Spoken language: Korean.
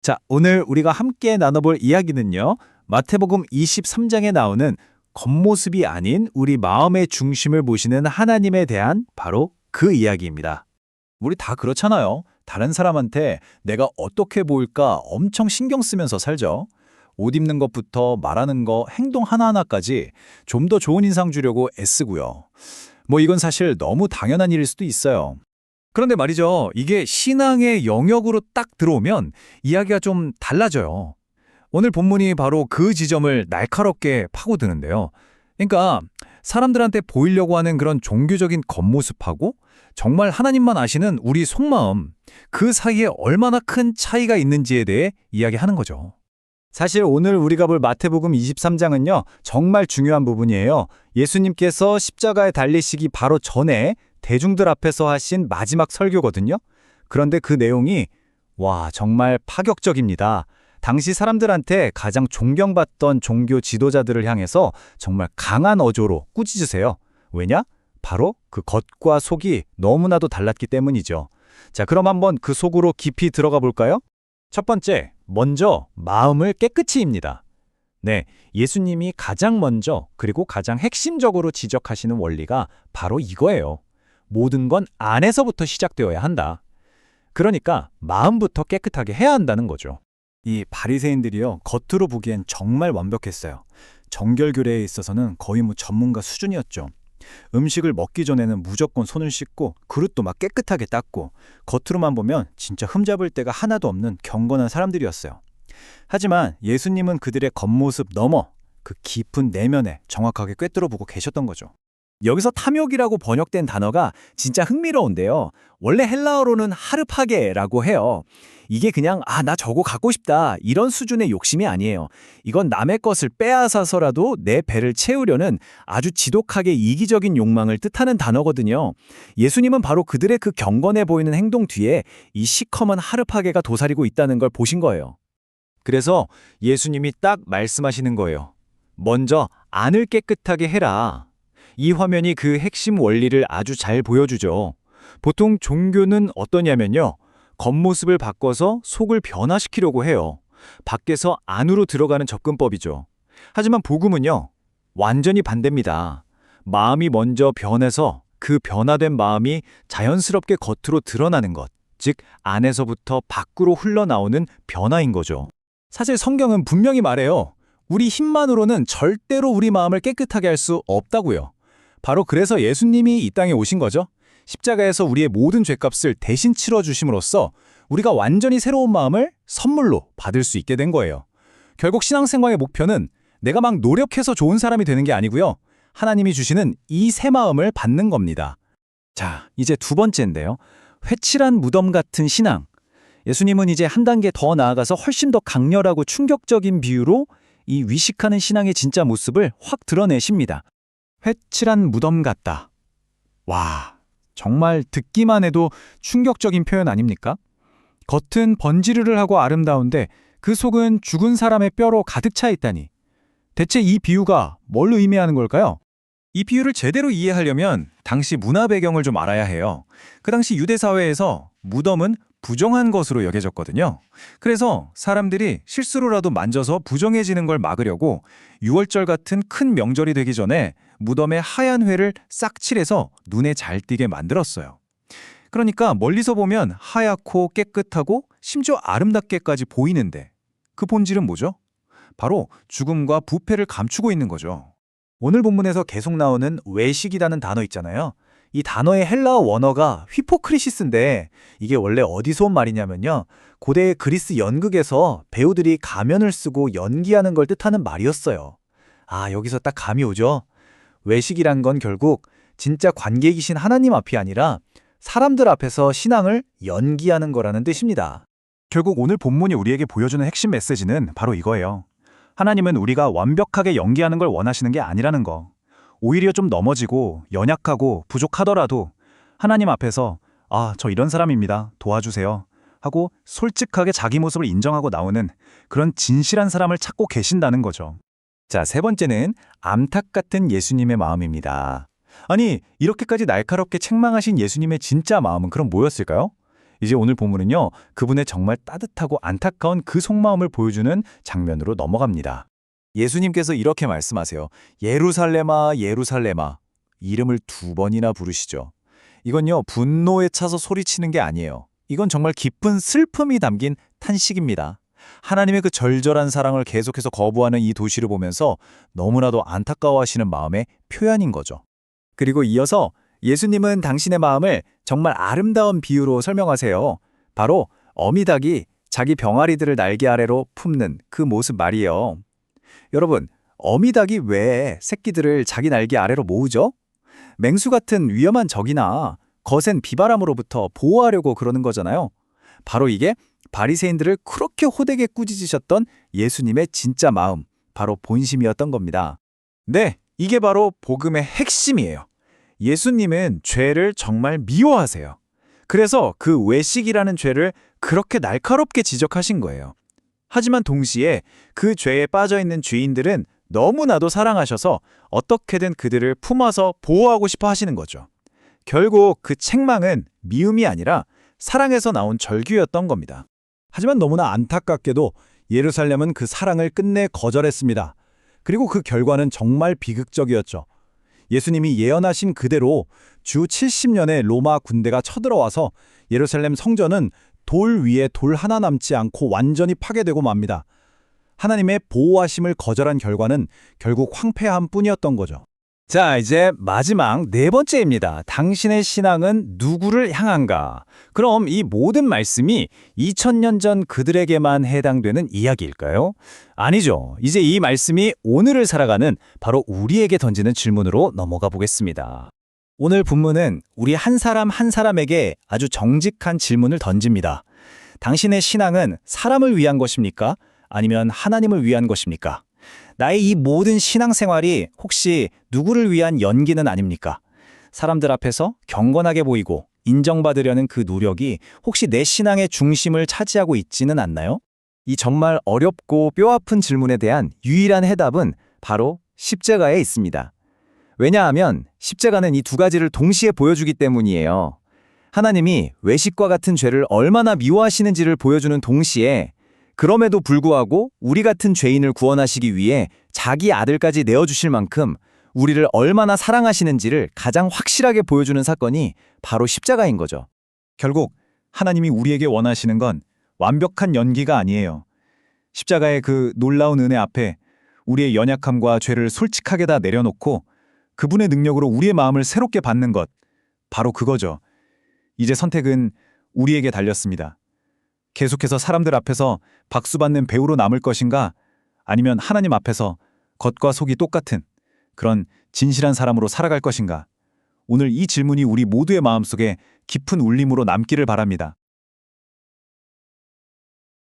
자, 오늘 우리가 함께 나눠볼 이야기는요. 마태복음 23장에 나오는 겉모습이 아닌 우리 마음의 중심을 보시는 하나님에 대한 바로 그 이야기입니다. 우리 다 그렇잖아요. 다른 사람한테 내가 어떻게 보일까 엄청 신경 쓰면서 살죠. 옷 입는 것부터 말하는 거, 행동 하나하나까지 좀 더 좋은 인상 주려고 애쓰고요. 뭐 이건 사실 너무 당연한 일일 수도 있어요. 그런데 말이죠. 이게 신앙의 영역으로 딱 들어오면 이야기가 좀 달라져요. 오늘 본문이 바로 그 지점을 날카롭게 파고드는데요. 그러니까 사람들한테 보이려고 하는 그런 종교적인 겉모습하고 정말 하나님만 아시는 우리 속마음, 그 사이에 얼마나 큰 차이가 있는지에 대해 이야기하는 거죠. 사실 오늘 우리가 볼 마태복음 23장은요. 정말 중요한 부분이에요. 예수님께서 십자가에 달리시기 바로 전에 대중들 앞에서 하신 마지막 설교거든요. 그런데 그 내용이 정말 파격적입니다. 당시 사람들한테 가장 존경받던 종교 지도자들을 향해서 정말 강한 어조로 꾸짖으세요. 왜냐? 바로 그 겉과 속이 너무나도 달랐기 때문이죠. 자, 그럼 한번 그 속으로 깊이 들어가 볼까요? 첫 번째, 먼저 마음을 깨끗이입니다. 네, 예수님이 가장 먼저 그리고 가장 핵심적으로 지적하시는 원리가 바로 이거예요. 모든 건 안에서부터 시작되어야 한다. 그러니까 마음부터 깨끗하게 해야 한다는 거죠. 이 바리새인들이요, 겉으로 보기엔 정말 완벽했어요. 정결교례에 있어서는 거의 전문가 수준이었죠. 음식을 먹기 전에는 무조건 손을 씻고 그릇도 막 깨끗하게 닦고 겉으로만 보면 진짜 흠잡을 데가 하나도 없는 경건한 사람들이었어요. 하지만 예수님은 그들의 겉모습 넘어 그 깊은 내면에 정확하게 꿰뚫어보고 계셨던 거죠. 여기서 탐욕이라고 번역된 단어가 진짜 흥미로운데요. 원래 헬라어로는 하르파게라고 해요. 이게 그냥 나 저거 갖고 싶다 이런 수준의 욕심이 아니에요. 이건 남의 것을 빼앗아서라도 내 배를 채우려는 아주 지독하게 이기적인 욕망을 뜻하는 단어거든요. 예수님은 바로 그들의 그 경건해 보이는 행동 뒤에 이 시커먼 하르파게가 도사리고 있다는 걸 보신 거예요. 그래서 예수님이 딱 말씀하시는 거예요. 먼저 안을 깨끗하게 해라. 이 화면이 그 핵심 원리를 아주 잘 보여주죠. 보통 종교는 어떠냐면요. 겉모습을 바꿔서 속을 변화시키려고 해요. 밖에서 안으로 들어가는 접근법이죠. 하지만 복음은요. 완전히 반대입니다. 마음이 먼저 변해서 그 변화된 마음이 자연스럽게 겉으로 드러나는 것, 즉 안에서부터 밖으로 흘러나오는 변화인 거죠. 사실 성경은 분명히 말해요. 우리 힘만으로는 절대로 우리 마음을 깨끗하게 할 수 없다고요. 바로 그래서 예수님이 이 땅에 오신 거죠. 십자가에서 우리의 모든 죄값을 대신 치러주심으로써 우리가 완전히 새로운 마음을 선물로 받을 수 있게 된 거예요. 결국 신앙생활의 목표는 내가 막 노력해서 좋은 사람이 되는 게 아니고요. 하나님이 주시는 이 새 마음을 받는 겁니다. 자, 이제 두 번째인데요. 회칠한 무덤 같은 신앙. 예수님은 이제 한 단계 더 나아가서 훨씬 더 강렬하고 충격적인 비유로 이 위식하는 신앙의 진짜 모습을 확 드러내십니다. 회칠한 무덤 같다. 정말 듣기만 해도 충격적인 표현 아닙니까? 겉은 번지르르 하고 아름다운데 그 속은 죽은 사람의 뼈로 가득 차 있다니. 대체 이 비유가 뭘 의미하는 걸까요? 이 비유를 제대로 이해하려면 당시 문화 배경을 좀 알아야 해요. 그 당시 유대 사회에서 무덤은 부정한 것으로 여겨졌거든요. 그래서 사람들이 실수로라도 만져서 부정해지는 걸 막으려고 6월절 같은 큰 명절이 되기 전에 무덤에 하얀 회를 싹 칠해서 눈에 잘 띄게 만들었어요. 그러니까 멀리서 보면 하얗고 깨끗하고 심지어 아름답게까지 보이는데 그 본질은 뭐죠? 바로 죽음과 부패를 감추고 있는 거죠. 오늘 본문에서 계속 나오는 외식이라는 단어 있잖아요. 이 단어의 헬라어 원어가 휘포크리시스인데 이게 원래 어디서 온 말이냐면요. 고대 그리스 연극에서 배우들이 가면을 쓰고 연기하는 걸 뜻하는 말이었어요. 여기서 딱 감이 오죠? 외식이란 건 결국 진짜 관객이신 하나님 앞이 아니라 사람들 앞에서 신앙을 연기하는 거라는 뜻입니다. 결국 오늘 본문이 우리에게 보여주는 핵심 메시지는 바로 이거예요. 하나님은 우리가 완벽하게 연기하는 걸 원하시는 게 아니라는 거. 오히려 좀 넘어지고 연약하고 부족하더라도 하나님 앞에서 저 이런 사람입니다. 도와주세요. 하고 솔직하게 자기 모습을 인정하고 나오는 그런 진실한 사람을 찾고 계신다는 거죠. 자, 세 번째는 암탉 같은 예수님의 마음입니다. 아니, 이렇게까지 날카롭게 책망하신 예수님의 진짜 마음은 그럼 뭐였을까요? 이제 오늘 본문은요, 그분의 정말 따뜻하고 안타까운 그 속마음을 보여주는 장면으로 넘어갑니다. 예수님께서 이렇게 말씀하세요. 예루살렘아, 예루살렘아. 이름을 2번이나 부르시죠. 이건요, 분노에 차서 소리치는 게 아니에요. 이건 정말 깊은 슬픔이 담긴 탄식입니다. 하나님의 그 절절한 사랑을 계속해서 거부하는 이 도시를 보면서 너무나도 안타까워하시는 마음의 표현인 거죠. 그리고 이어서 예수님은 당신의 마음을 정말 아름다운 비유로 설명하세요. 바로 어미닭이 자기 병아리들을 날개 아래로 품는 그 모습 말이에요. 여러분, 어미닭이 왜 새끼들을 자기 날개 아래로 모으죠? 맹수 같은 위험한 적이나 거센 비바람으로부터 보호하려고 그러는 거잖아요. 바로 이게 바리새인들을 그렇게 호되게 꾸짖으셨던 예수님의 진짜 마음, 바로 본심이었던 겁니다. 네, 이게 바로 복음의 핵심이에요. 예수님은 죄를 정말 미워하세요. 그래서 그 외식이라는 죄를 그렇게 날카롭게 지적하신 거예요. 하지만 동시에 그 죄에 빠져있는 죄인들은 너무나도 사랑하셔서 어떻게든 그들을 품어서 보호하고 싶어 하시는 거죠. 결국 그 책망은 미움이 아니라 사랑에서 나온 절규였던 겁니다. 하지만 너무나 안타깝게도 예루살렘은 그 사랑을 끝내 거절했습니다. 그리고 그 결과는 정말 비극적이었죠. 예수님이 예언하신 그대로 주 70년에 로마 군대가 쳐들어와서 예루살렘 성전은 돌 위에 돌 하나 남지 않고 완전히 파괴되고 맙니다. 하나님의 보호하심을 거절한 결과는 결국 황폐함 뿐이었던 거죠. 자, 이제 마지막 4번째입니다. 당신의 신앙은 누구를 향한가? 그럼 이 모든 말씀이 2000년 전 그들에게만 해당되는 이야기일까요? 아니죠. 이제 이 말씀이 오늘을 살아가는 바로 우리에게 던지는 질문으로 넘어가 보겠습니다. 오늘 본문은 우리 한 사람 한 사람에게 아주 정직한 질문을 던집니다. 당신의 신앙은 사람을 위한 것입니까? 아니면 하나님을 위한 것입니까? 나의 이 모든 신앙생활이 혹시 누구를 위한 연기는 아닙니까? 사람들 앞에서 경건하게 보이고 인정받으려는 그 노력이 혹시 내 신앙의 중심을 차지하고 있지는 않나요? 이 정말 어렵고 뼈아픈 질문에 대한 유일한 해답은 바로 십자가에 있습니다. 왜냐하면 십자가는 이 2가지를 동시에 보여주기 때문이에요. 하나님이 외식과 같은 죄를 얼마나 미워하시는지를 보여주는 동시에 그럼에도 불구하고 우리 같은 죄인을 구원하시기 위해 자기 아들까지 내어주실 만큼 우리를 얼마나 사랑하시는지를 가장 확실하게 보여주는 사건이 바로 십자가인 거죠. 결국 하나님이 우리에게 원하시는 건 완벽한 연기가 아니에요. 십자가의 그 놀라운 은혜 앞에 우리의 연약함과 죄를 솔직하게 다 내려놓고 그분의 능력으로 우리의 마음을 새롭게 받는 것, 바로 그거죠. 이제 선택은 우리에게 달렸습니다. 계속해서 사람들 앞에서 박수받는 배우로 남을 것인가? 아니면 하나님 앞에서 겉과 속이 똑같은 그런 진실한 사람으로 살아갈 것인가? 오늘 이 질문이 우리 모두의 마음속에 깊은 울림으로 남기를 바랍니다.